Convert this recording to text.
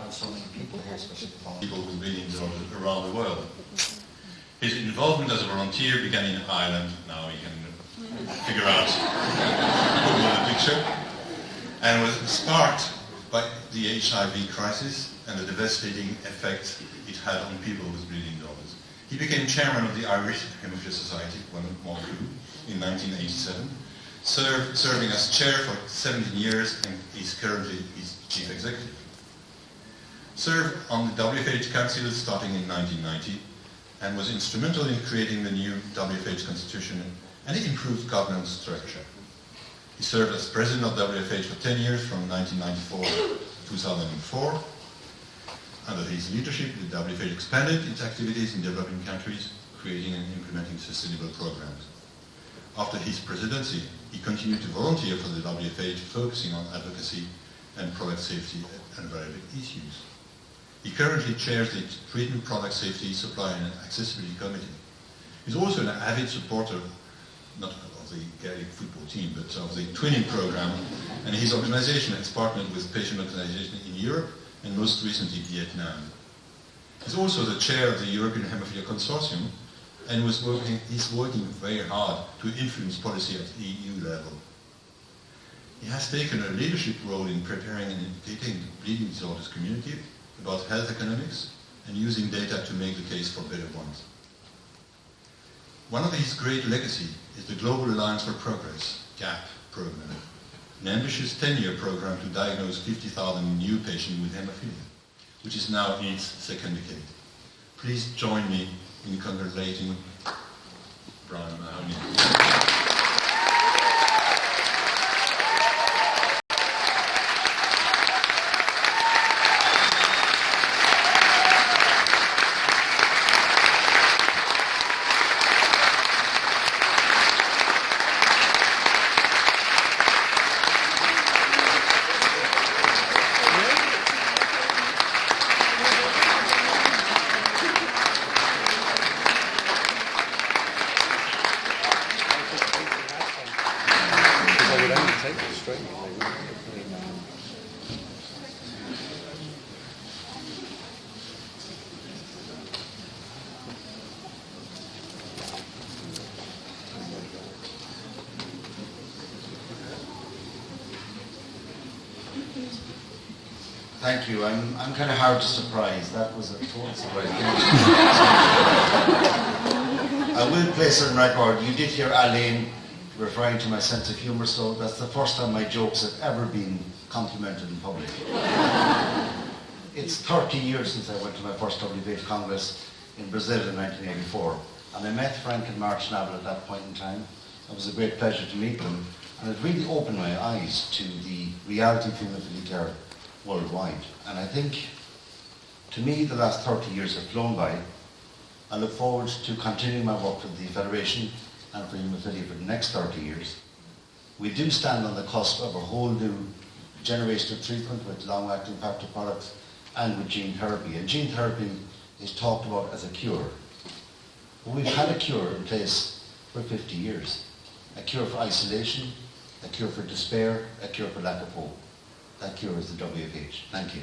have so many people here, especially people with bleeding disorders around the world. His involvement as a volunteer began in Ireland. Now you can figure out the picture, and was sparked by the HIV crisis and the devastating effect it had on people with bleeding disorders. He became chairman of the Irish Haemophilia Society, one more in 1987, serving as chair for 17 years, and is currently its chief executive. Served on the WFH Council starting in 1990, and was instrumental in creating the new WFH Constitution and it improved governance structure. He served as president of WFH for 10 years from 1994 to 2004. Under his leadership, the WFH expanded its activities in developing countries, creating and implementing sustainable programs. After his presidency, he continued to volunteer for the WFH, focusing on advocacy and product safety and variable issues. He currently chairs the Treatment Product Safety, Supply and Accessibility Committee. He's also an avid supporter, not of the Gaelic football team, but of the twinning program, and his organization has partnered with patient organizations in Europe and most recently Vietnam. He's also the chair of the European Haemophilia Consortium and he's working very hard to influence policy at the EU level. He has taken a leadership role in preparing and educating the bleeding disorders community about health economics and using data to make the case for better ones. One of his great legacy is the Global Alliance for Progress, GAP program, an ambitious 10-year program to diagnose 50,000 new patients with haemophilia, which is now in its second decade. Please join me in congratulating Brian Mahoney. Thank you. I'm kind of hard to surprise. That was a total surprise. I will place it on record. You did hear Alain referring to my sense of humour, so that's the first time my jokes have ever been complimented in public. It's 30 years since I went to my first WFH Congress in Brazil in 1984, and I met Frank and Mark Schnabel at that point in time. It was a great pleasure to meet them, and it really opened my eyes to the reality of haemophilia care worldwide. And I think, to me, the last 30 years have flown by. I look forward to continuing my work with the Federation and for haemophilia for the next 30 years. We do stand on the cusp of a whole new generation of treatment with long-acting factor products and with gene therapy. And gene therapy is talked about as a cure. But we've had a cure in place for 50 years. A cure for isolation, a cure for despair, a cure for lack of hope. That cure is the WFH. Thank you.